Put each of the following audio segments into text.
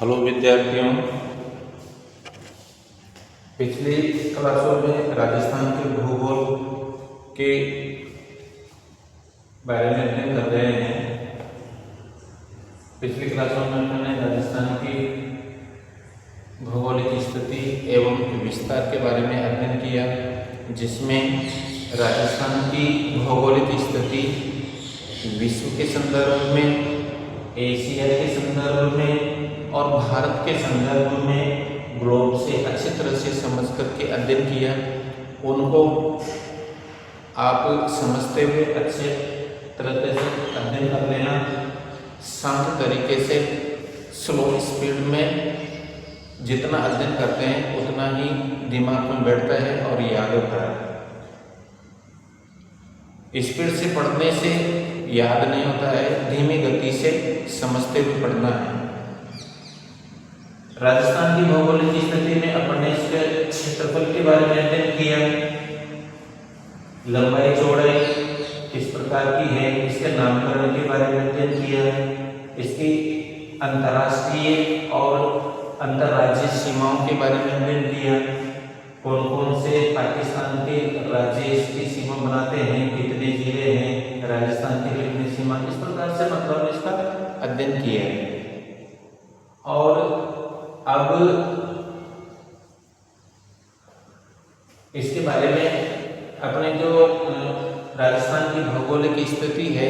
Hello विद्यार्थियों, पिछली क्लासों में राजस्थान के भूगोल के बारे में अध्ययन कर रहे हैं। पिछली क्लासों में हमने राजस्थान की भौगोलिक स्थिति एवं विस्तार के बारे में अध्ययन किया, जिसमें राजस्थान की भौगोलिक स्थिति विश्व के संदर्भ में, एशिया के संदर्भ में और भारत के संदर्भ में ग्लोब से अच्छी तरह से समझ करके अध्ययन किया। उनको आप समझते हुए अच्छे तरह से अध्ययन कर लेना। शांत तरीके से स्लो स्पीड में जितना अध्ययन करते हैं उतना ही दिमाग में बैठता है और याद होता है। स्पीड से पढ़ने से याद नहीं होता है, धीमी गति से समझते हुए पढ़ना है। राजस्थान की भौगोलिक स्थिति में अपने इसके क्षेत्रफल के बारे में अध्ययन किया। लंबाई चौड़ाई किस प्रकार की है, इसके नामकरण के बारे में अध्ययन किया। इसकी अंतर्राष्ट्रीय और अंतर्राज्यीय सीमाओं के बारे में अध्ययन किया। कौन कौन से पाकिस्तान के राज्य इसकी सीमा बनाते हैं, कितने जिले हैं, राजस्थान की कितनी सीमा, इस प्रकार से मतलब इसका अध्ययन किया है। और अब इसके बारे में अपने जो राजस्थान की भौगोलिक स्थिति है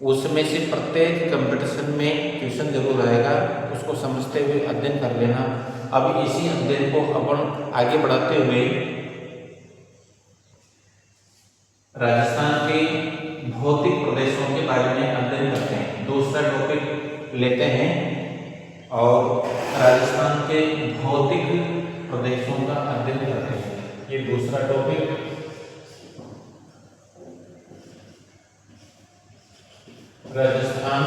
उसमें से प्रत्येक कंपटीशन में क्वेश्चन जरूर आएगा, उसको समझते हुए अध्ययन कर लेना। अब इसी अध्ययन को अपन आगे बढ़ाते हुए राजस्थान के भौतिक प्रदेशों के बारे में अध्ययन करते हैं। दूसरा टॉपिक लेते हैं और राजस्थान के भौतिक प्रदेशों का अध्ययन करते हैं। ये दूसरा टॉपिक राजस्थान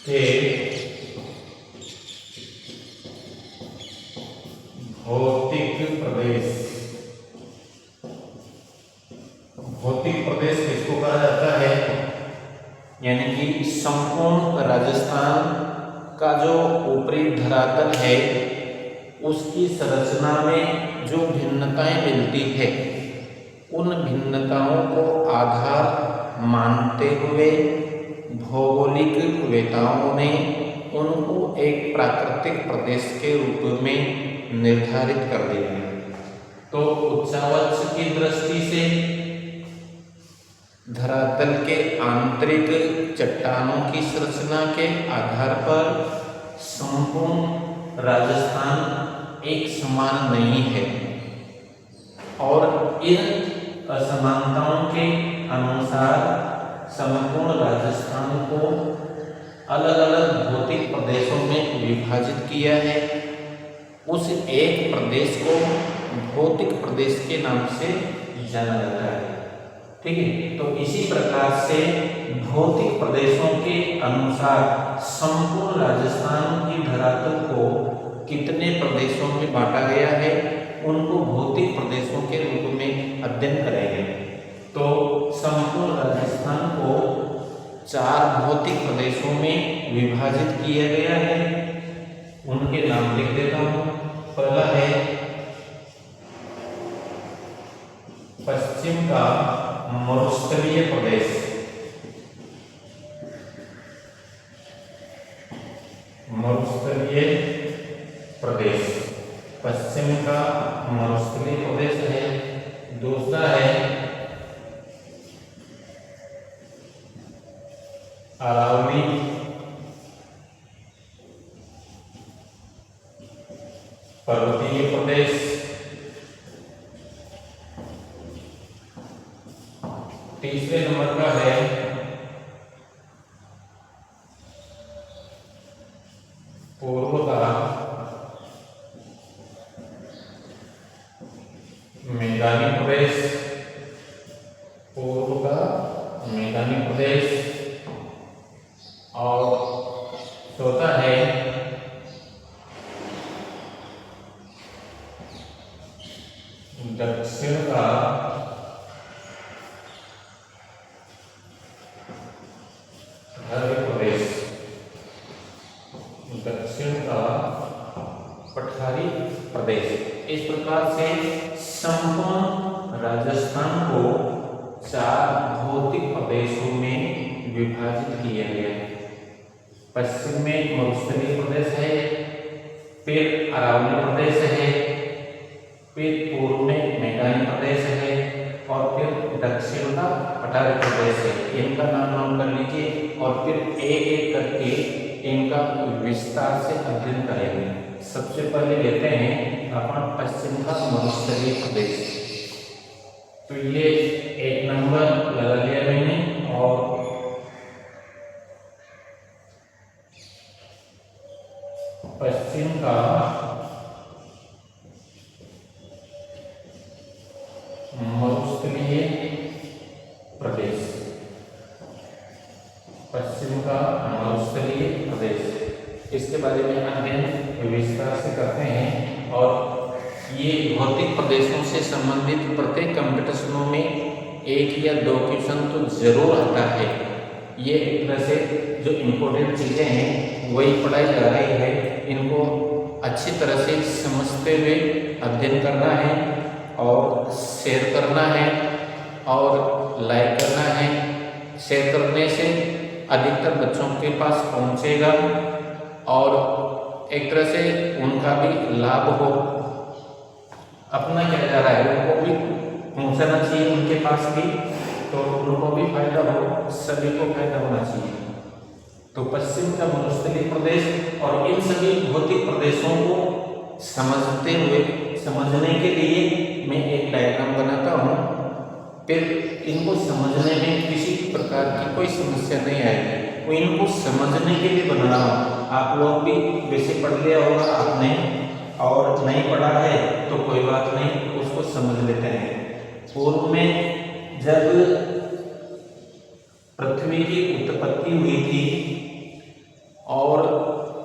के भौतिक प्रदेश। भौतिक प्रदेश किसको कहा जाता है? यानी कि संपूर्ण राजस्थान का जो ऊपरी धरातल है उसकी संरचना में जो भिन्नताएं मिलती है, उन भिन्नताओं को आधार मानते हुए भौगोलिक वेताओं ने उनको एक प्राकृतिक प्रदेश के रूप में निर्धारित कर दिया है। तो उच्चावच की दृष्टि से धरातल के आंतरिक चट्टानों की संरचना के आधार पर संपूर्ण राजस्थान एक समान नहीं है और इन असमानताओं के अनुसार संपूर्ण राजस्थान को अलग अलग भौतिक प्रदेशों में विभाजित किया है। उस एक प्रदेश को भौतिक प्रदेश के नाम से जाना जाता है। ठीक है, तो इसी प्रकार से भौतिक प्रदेशों के अनुसार संपूर्ण राजस्थान की धरातल को कितने प्रदेशों में बांटा गया है, उनको भौतिक प्रदेशों के रूप में अध्ययन करेंगे। तो संपूर्ण राजस्थान को 4 भौतिक प्रदेशों में विभाजित किया गया है। उनके नाम लिख देता हूँ। पहला है पश्चिम का मरुस्थलीय प्रदेश। मरुस्थलीय प्रदेश पश्चिम का मरुस्थलीय प्रदेश है। दूसरा है अरावली पर्वतीय प्रदेश। तीसरे नंबर का है पूर्व का मैदानी प्रदेश। पूर्व का मैदानी प्रदेश। और चौथा है दक्षिण का ध्रुव प्रदेश। प्रदेश। इस प्रकार से संपूर्ण राजस्थान को 4 भौतिक प्रदेशों में विभाजित किया गया है। पश्चिम में मरुस्थलीय प्रदेश है, फिर अरावली प्रदेश है, फिर पूर्व में मैदानी प्रदेश है और फिर दक्षिण का पठारी प्रदेश है। इनका नाम कर लीजिए और फिर एक एक करके इनका विस्तार से अध्ययन करेंगे। सबसे पहले लेते हैं अपन पश्चिम का मरुस्थलीय प्रदेश। तो ये 1 नंबर लगा लिया मैंने और पश्चिम का मरुस्थलीय प्रदेश, पश्चिम का मरुस्थलीय प्रदेश, इसके बारे में अध्ययन विस्तार से करते हैं। और ये भौतिक प्रदेशों से संबंधित प्रत्येक कंपटीशनों में 1 या 2 क्वेश्चन तो जरूर आता है। ये एक तरह से जो इम्पोर्टेंट चीज़ें हैं वही पढ़ाई जा रही है, इनको अच्छी तरह से समझते हुए अध्ययन करना है और शेयर करना है और लाइक करना है। शेयर करने से अधिकतर बच्चों के पास पहुंचेगा और एक तरह से उनका भी लाभ हो। अपना क्या जा रहा है उनको भी पहुंचाना चाहिए उनके पास भी, तो उनको भी फायदा हो, सभी को फायदा होना चाहिए। तो पश्चिम का मरुस्थलीय प्रदेश और इन सभी भौतिक प्रदेशों को समझने के लिए मैं एक डायग्राम बनाता हूँ। फिर इनको समझने में किसी प्रकार की कोई समस्या नहीं आएगी, वो इनको समझने के लिए बना रहा हूँ। आप लोग भी वैसे पढ़ लिया होगा आपने, और नहीं पढ़ा है तो कोई बात नहीं, उसको समझ लेते हैं। पूर्व में जब पृथ्वी की उत्पत्ति हुई थी और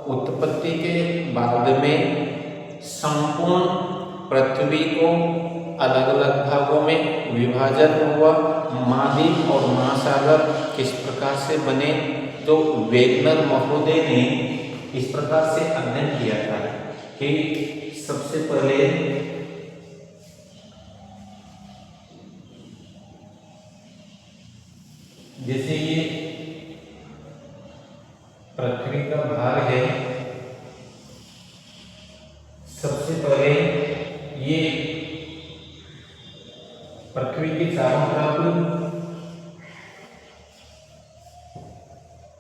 उत्पत्ति के बाद में संपूर्ण पृथ्वी को अलग अलग भागों में विभाजन हुआ। महाद्वीप और महासागर किस प्रकार से बने, तो वेगनर महोदय ने इस प्रकार से अध्ययन किया था कि सबसे पहले जैसे ये पृथ्वी का भाग है, सबसे पहले ये पृथ्वी के चारों तरफ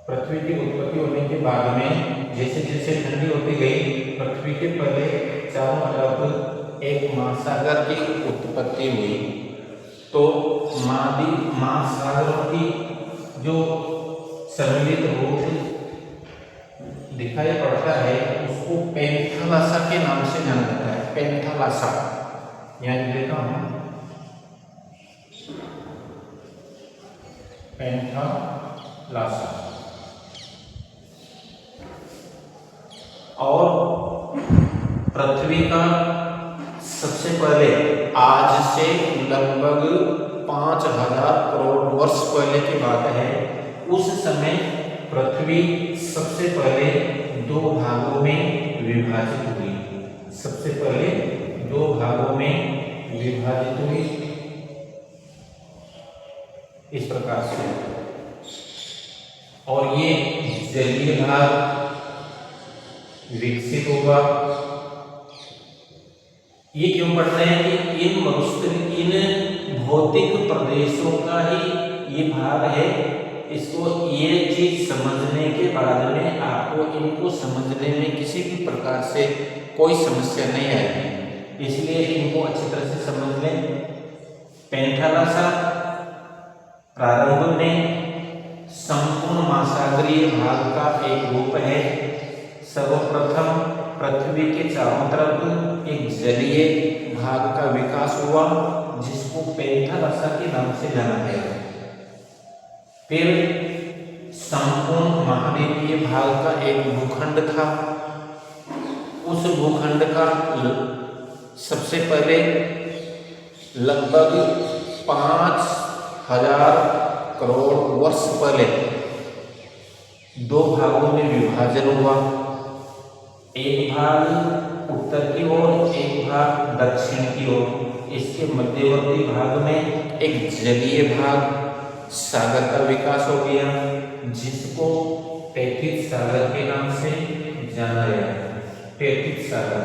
पृथ्वी की उत्पत्ति होने के बाद में जैसे जैसे ठंडी होती गई, पृथ्वी के पहले चारों तरफ एक महासागर की उत्पत्ति हुई। तो महासागरों की जो सम्मिलित रूप दिखाई पड़ता है उसको पेंथालासा के नाम से जाना जाता है। पेंथालासा यहाँ लिखा हूँ, पेंथालासा। और पृथ्वी का सबसे पहले आज से लगभग 5000 करोड़ वर्ष पहले की बात है, उस समय पृथ्वी सबसे पहले 2 भागों में विभाजित हुई। सबसे पहले 2 भागों में विभाजित हुई इस प्रकार से। और ये जलीय भाग विकसित होगा। ये क्यों पढ़ रहे हैं कि इन भौतिक प्रदेशों का ही ये भाग है। इसको ये चीज समझने के बाद में आपको इनको समझने में किसी भी प्रकार से कोई समस्या नहीं आएगी, इसलिए इनको अच्छी तरह से समझ लें। पेंथालासा प्रारंभ में संपूर्ण महासागरीय भाग का एक रूप है। सर्वप्रथम पृथ्वी के चारों तरफ एक जलीय भाग का विकास हुआ जिसको पेंथालासा के नाम से जाना गया। फिर संपूर्ण महाद्वीपीय भाग का एक भूखंड था। उस भूखंड का सबसे पहले लगभग 5000 करोड़ वर्ष पहले 2 भागों में विभाजन हुआ। एक भाग उत्तर की ओर, एक भाग दक्षिण की ओर। इसके मध्यवर्ती भाग में एक जलीय भाग सागर का विकास हो गया, जिसको तैथित सागर के नाम से जाना गया। तैथित सागर,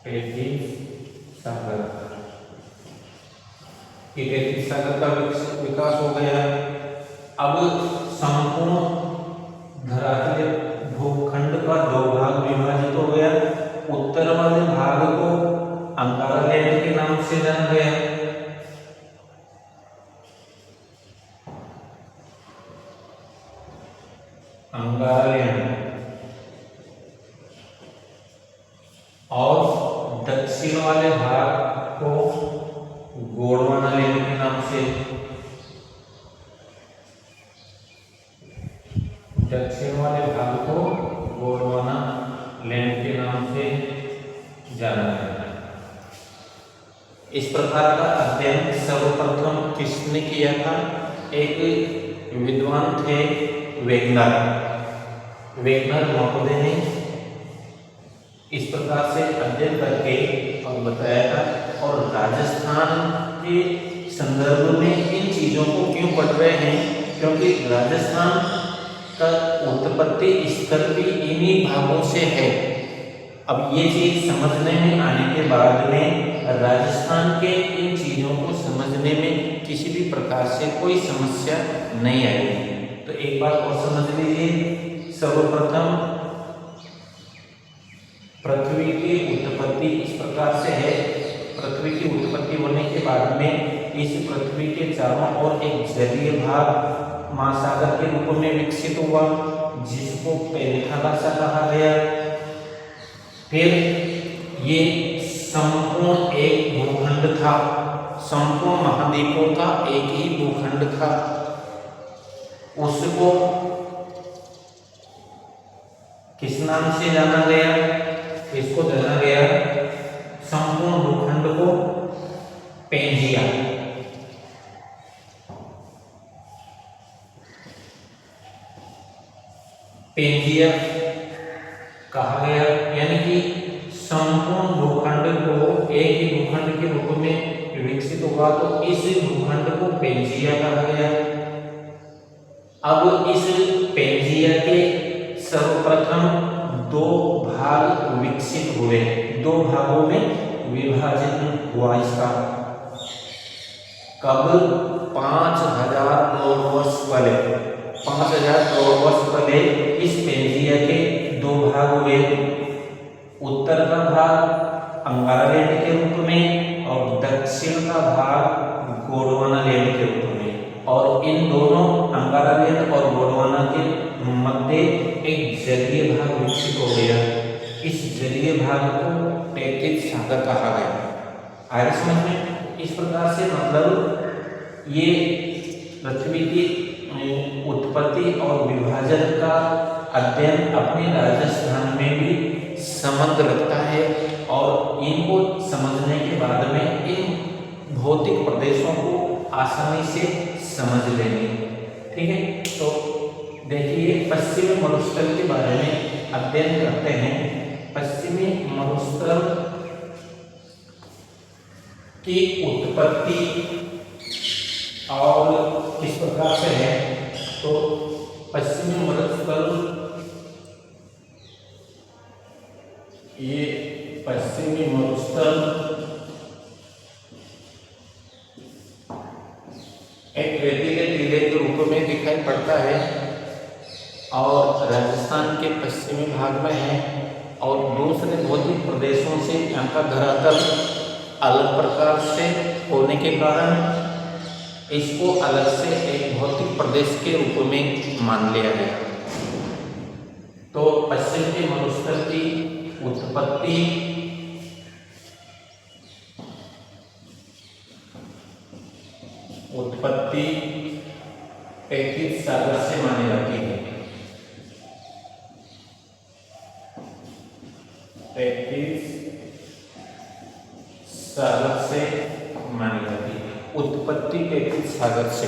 तैथित सागर, तैथित सागर का विकास हो गया। अब संपूर्ण धरातलीय भूखंड का दो भाग विभाजित हो गया। उत्तर वाले भाग को अंगारा लैंड के नाम से जाना गया। अंगारा लैंड। और दक्षिण वाले भाग को गोंडवाना लैंड के नाम से, दक्षिण वाले भाग को गोंडवाना लैंड के नाम से जाना जाता है। इस प्रकार का अध्ययन सर्वप्रथम किसने किया था? एक विद्वान थे वेगनर। वेगनर महोदय ने इस प्रकार से अध्ययन करके और बताया था। और राजस्थान के संदर्भ में इन चीज़ों को क्यों पढ़ रहे हैं? क्योंकि राजस्थान का उत्पत्ति स्थल भी इन्हीं भागों से है। अब ये चीज समझने में आने के बाद में राजस्थान के इन चीजों को समझने में किसी भी प्रकार से कोई समस्या नहीं आएगी। तो एक बात और समझ लीजिए, सर्वप्रथम पृथ्वी की उत्पत्ति इस प्रकार से है। पृथ्वी की उत्पत्ति होने के बाद में इस पृथ्वी के चारों ओर एक जलीय भाग महासागर के रूप में विकसित हुआ, जिसको पैंथालासा कहा गया। फिर ये संपूर्ण एक भूखंड था, संपूर्ण महाद्वीपों का एक ही भूखंड था। उसको किस नाम से जाना गया? इसको जाना गया, संपूर्ण भूखंड को पेंजिया। पेंजिया कहा गया, यानी कि संपूर्ण भूखंड को एक ही भूखंड के रूप में विकसित हुआ, तो इस भूखंड को पेंजिया कहा गया। अब इस पेंजिया के सर्वप्रथम दो भाग विकसित हुए, दो भागों में विभाजित हुआ इसका। कब? 5000 करोड़ वर्ष पहले। 5000 करोड़ वर्ष पहले इस पेंजिया के दो भाग हुए। उत्तर का भाग अंगारा लैंड के रूप में और दक्षिण का भाग गोंडवाना लैंड के रूप में। और इन दोनों अंगारा लैंड और गोंडवाना के मध्य एक जलीय भाग विकसित हो गया। इस जलीय भाग को तैथित सागर कहा गया। आया समझ में? इस प्रकार से मतलब ये पृथ्वी की उत्पत्ति और विभाजन का अध्ययन अपने राजस्थान में भी संबंध रखता है। और इनको समझने के बाद में इन भौतिक प्रदेशों को आसानी से समझ लेंगे। ठीक है, तो देखिए पश्चिमी मरुस्थल के बारे में अध्ययन करते हैं। पश्चिमी मरुस्थल की उत्पत्ति और किस प्रकार से है? तो पश्चिमी मरुस्थल, ये पश्चिमी मरुस्थल एक रेतीले टीले के रूप में दिखाई पड़ता है और राजस्थान के पश्चिमी भाग में है। और दूसरे भौतिक प्रदेशों से यहाँ का धरातल अलग प्रकार से होने के कारण इसको अलग से एक भौतिक प्रदेश के रूप में मान लिया गया। तो पश्चिम के मरुस्थल की उत्पत्ति तैथित सागर से मानी जाती है। तैथित सागर से मानी जाती है, उत्पत्ति तैथित सागर से।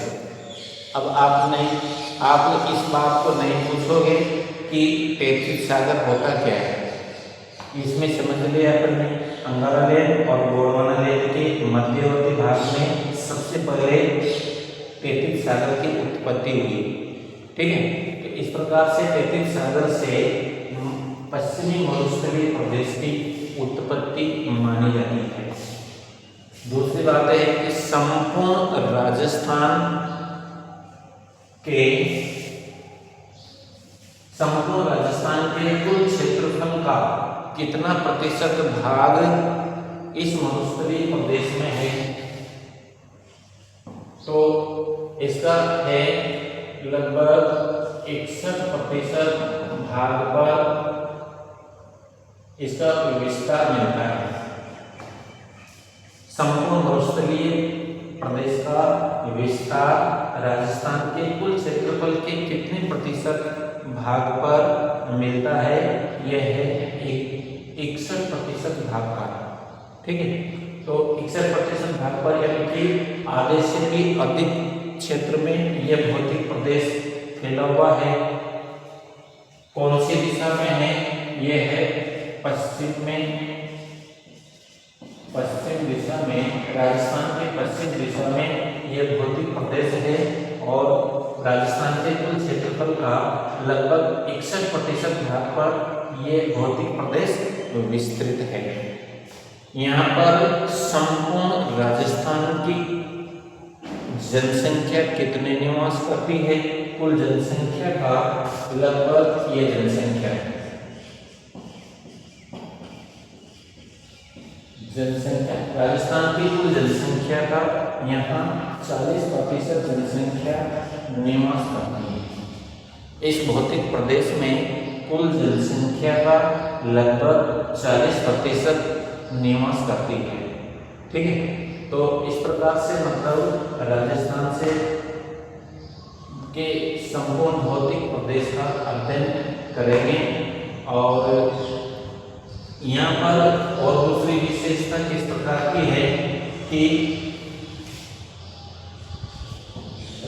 अब आप इस बात को नहीं पूछोगे कि 33 सागर होता क्या है। इसमें समझ लिया अपन ने अंगारा लेन और गोंडवाना लेन के मध्यवर्ती भाग में सबसे पहले 33 सागर की उत्पत्ति हुई। ठीक है, तो इस प्रकार से 33 सागर से पश्चिमी मरुस्थलीय प्रदेश की उत्पत्ति मानी जाती है। दूसरी बात है कि संपूर्ण राजस्थान के कुल क्षेत्रफल का कितना प्रतिशत भाग इस मरुस्थलीय प्रदेश में है, तो इसका है लगभग 61% भाग पर इसका विस्तार मिलता है। संपूर्ण मरुस्थलीय प्रदेश का विस्तार राजस्थान के कुल क्षेत्रफल के कितने प्रतिशत भाग पर मिलता है, यह है 61% भाग का। ठीक है, तो 61% भाग पर यानी कि आधे से भी अधिक क्षेत्र में यह भौतिक प्रदेश फैला हुआ है। कौन सी दिशा में है, यह है पश्चिम दिशा में, राजस्थान के पश्चिम दिशा में यह भौतिक प्रदेश है और राजस्थान के कुल क्षेत्रफल का लगभग 61% भाग पर यह भौतिक प्रदेश विस्तृत है। यहाँ पर संपूर्ण राजस्थान की जनसंख्या कितने निवास करती है, कुल जनसंख्या का लगभग ये जनसंख्या है। राजस्थान की कुल जनसंख्या का यहाँ 40% जनसंख्या निवास करती है। इस भौतिक प्रदेश में कुल जनसंख्या का लगभग 40% निवास करती है। ठीक है, तो इस प्रकार से मतलब राजस्थान से के संपूर्ण भौतिक प्रदेश का अध्ययन करेंगे। और यहाँ पर और दूसरी विशेषता किस प्रकार की है कि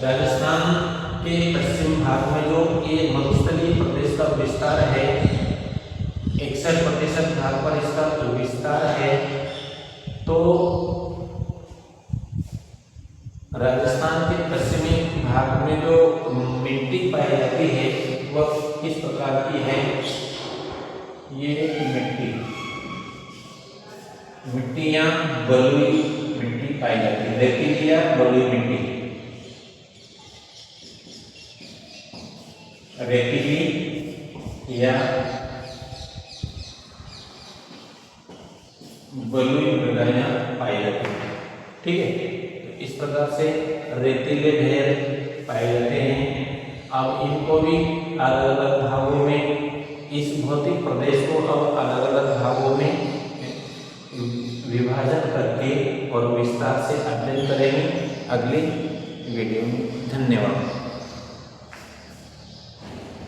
राजस्थान के पश्चिम भाग में जो ये मरुस्थलीय प्रदेश का विस्तार है, 61% भाग पर इसका विस्तार है, तो राजस्थान के पश्चिमी भाग में जो मिट्टी पाई जाती है वह किस प्रकार की है, ये मिट्टियाँ बलुई मिट्टी पाई जाती है, रेतीली या बलुई मिट्टी, रेतीली या बलुई मृदाएं पाई जाती है। ठीक है, तो इस प्रकार से रेतीले ढेर पाए जाते हैं। अब इनको भी अलग अलग भागों में, इस भौतिक प्रदेश को अब अलग अलग भागों में विभाजन करके और विस्तार से अध्ययन करेंगे अगली वीडियो में। धन्यवाद।